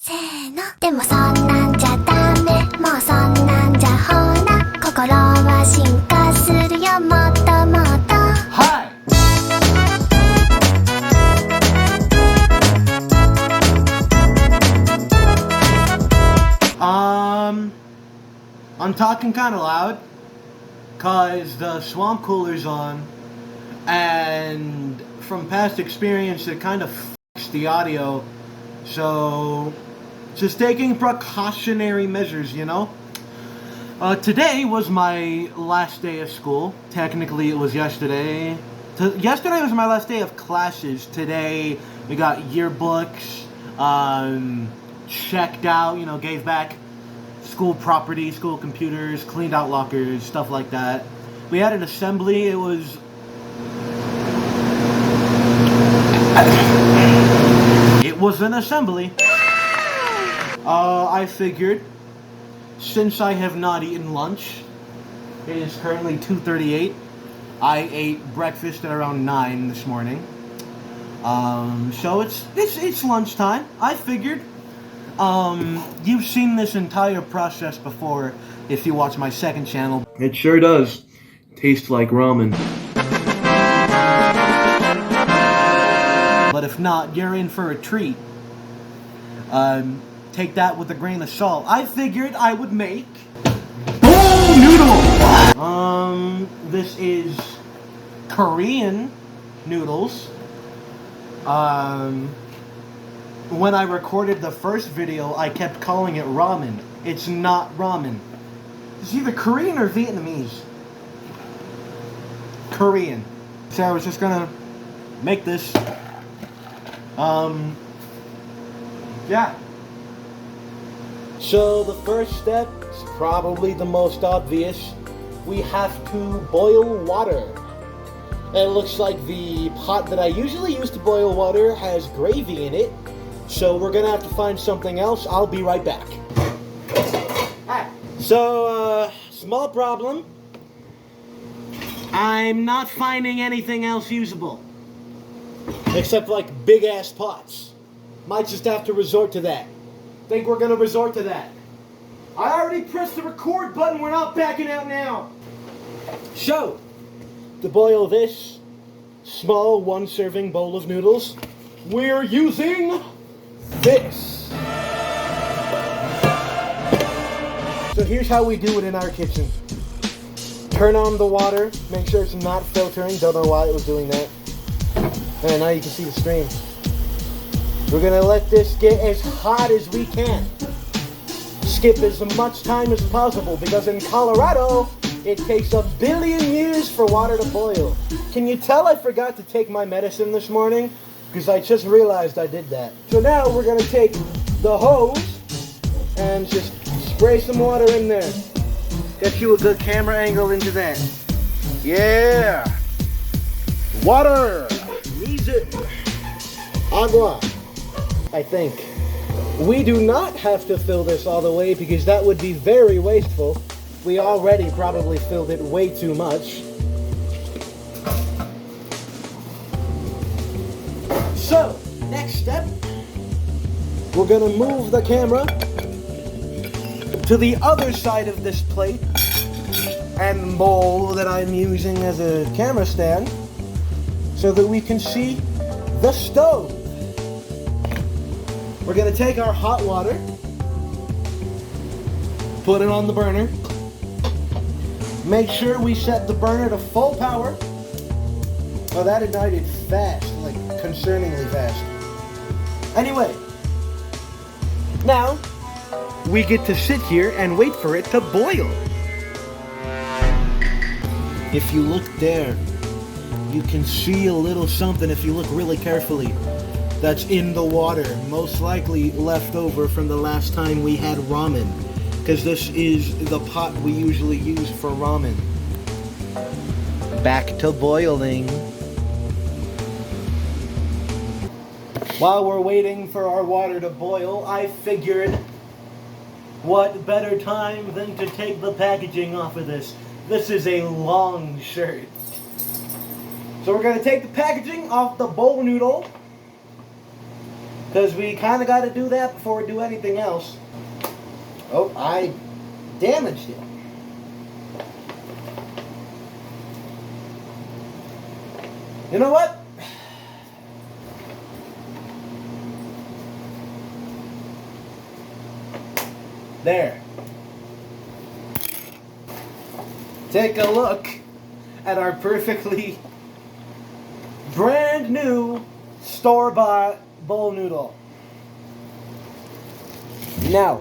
せーのでもそんなんじゃダメもうそんなんじゃほら心は進化するよもっともっと Hi! I'm talking kind of loud cause the swamp cooler's on, and from past experience it kind of f***s the audio, so just taking precautionary measures, you know? Today was my last day of school. Technically it was yesterday. Yesterday was my last day of classes. Today we got yearbooks, checked out, you know, gave back school property, school computers, cleaned out lockers, stuff like that. We had an assembly. It was an assembly. I figured, since I have not eaten lunch, it is currently 2:38. I ate breakfast at around 9 this morning. So it's lunchtime. I figured. You've seen this entire process before if you watch my second channel. It sure does taste like ramen. But if not, you're in for a treat. Take that with a grain of salt. I figured I would make noodle. This is Korean noodles. When I recorded the first video, I kept calling it ramen. It's not ramen. It's either Korean or Vietnamese. Korean. So I was just gonna make this. Yeah. So the first step is probably the most obvious. We have to boil water. It looks like the pot that I usually use to boil water has gravy in it. So we're gonna have to find something else. I'll be right back. Alright. So, small problem. I'm not finding anything else usable. Except like big ass pots. Might just have to resort to that. Think we're gonna resort to that. I already pressed the record button, we're not backing out now. So, to boil this small 1-serving bowl of noodles, we're using this. So here's how we do it in our kitchen. Turn on the water, make sure it's not filtering, don't know why it was doing that. And now you can see the stream. We're gonna let this get as hot as we can. Skip as much time as possible because in Colorado, it takes 1 billion years for water to boil. Can you tell I forgot to take my medicine this morning? Because I just realized I did that. So now we're going to take the hose and just spray some water in there. Get you a good camera angle into that. Yeah! Water! Needs it. Agua. I think. We do not have to fill this all the way because that would be very wasteful. We already probably filled it way too much. So, next step, we're gonna move the camera to the other side of this plate and bowl that I'm using as a camera stand so that we can see the stove. We're gonna take our hot water, put it on the burner, make sure we set the burner to full power. Oh, that ignited fast, like concerningly fast. Anyway, now we get to sit here and wait for it to boil. If you look there, you can see a little something if you look really carefully. That's in the water, most likely left over from the last time we had ramen, because this is the pot we usually use for ramen. Back to boiling. While we're waiting for our water to boil, I figured what better time than to take the packaging off of this. This is a long shirt. So we're going to take the packaging off the bowl noodle. Because we kind of got to do that before we do anything else. Oh, I damaged it. You know what? There. Take a look at our perfectly brand new store-bought bowl noodle. Now,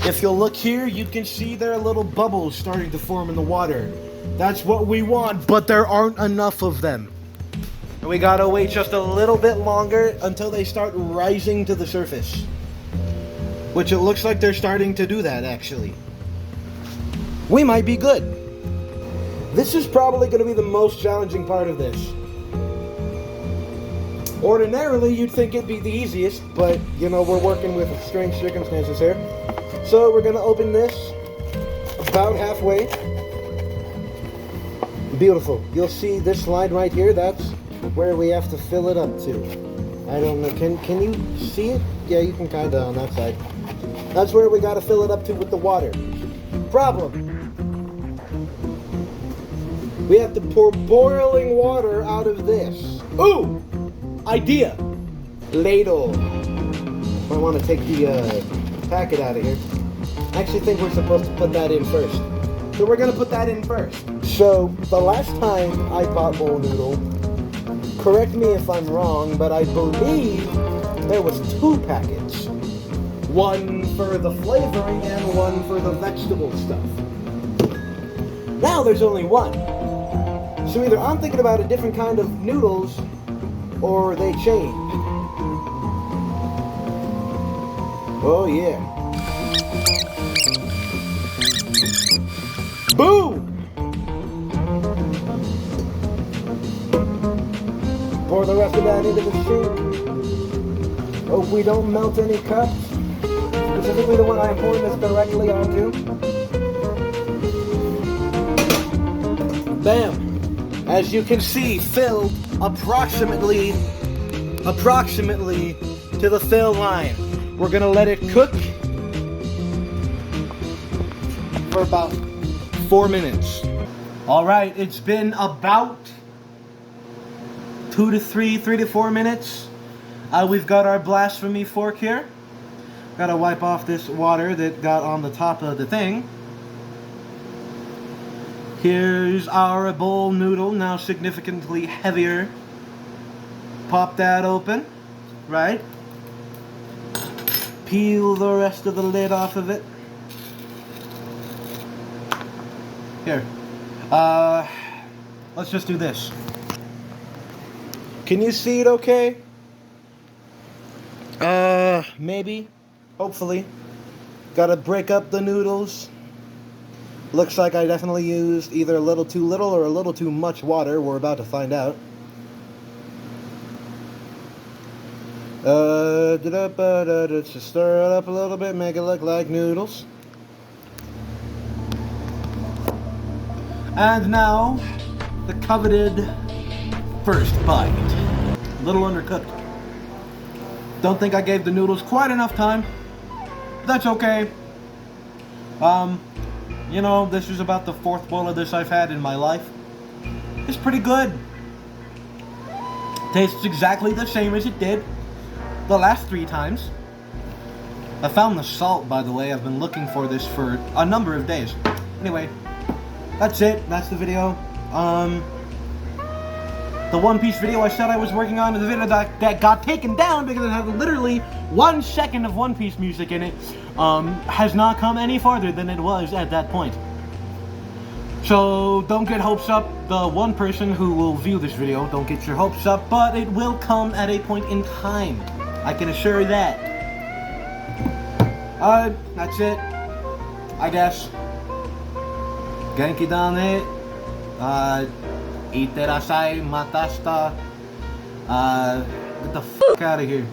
if you'll look here, you can see there are little bubbles starting to form in the water. That's what we want, but there aren't enough of them. And we gotta wait just a little bit longer until they start rising to the surface. Which it looks like they're starting to do that, actually. We might be good. This is probably gonna be the most challenging part of this. Ordinarily, you'd think it'd be the easiest, but, you know, we're working with strange circumstances here. So we're gonna open this about halfway. Beautiful. You'll see this line right here, that's where we have to fill it up to. I don't know, can you see it? Yeah, you can kinda on that side. That's where we gotta fill it up to with the water. Problem. We have to pour boiling water out of this. Ooh! Idea! Ladle. I want to take the packet out of here. I actually think we're supposed to put that in first. So we're going to put that in first. So, the last time I bought bowl noodle, correct me if I'm wrong, but I believe there was 2 packets. One for the flavoring and one for the vegetable stuff. Now there's only one. So either I'm thinking about a different kind of noodles, or they changed. Oh yeah. Boom! Pour the rest of that into the sink. Hope we don't melt any cups. Specifically the one I'm pouring this directly onto. Bam! As you can see, filled approximately to the fill line. We're gonna let it cook for about 4 minutes. All right, it's been about 3 to 4 minutes. We've got our blasphemy fork here. Gotta wipe off this water that got on the top of the thing. Here's our bowl noodle, now significantly heavier. Pop that open, right? Peel the rest of the lid off of it. Here. Let's just do this. Can you see it okay? Maybe. Hopefully. Gotta break up the noodles. Looks like I definitely used either a little too little or a little too much water. We're about to find out. Just stir it up a little bit, make it look like noodles. And now, the coveted first bite. A little undercooked. Don't think I gave the noodles quite enough time. That's okay. You know, this is about the 4th bowl of this I've had in my life. It's pretty good. Tastes exactly the same as it did the last 3 times. I found the salt, by the way. I've been looking for this for a number of days. Anyway, that's it. That's the video. The One Piece video I said I was working on is a video that got taken down because it had literally 1 second of One Piece music in it. Has not come any farther than it was at that point. So don't get hopes up. The one person who will view this video, don't get your hopes up, but it will come at a point in time. I can assure that. That's it. I guess. Genki dane. Iterasai matasta. Get the fuck out of here.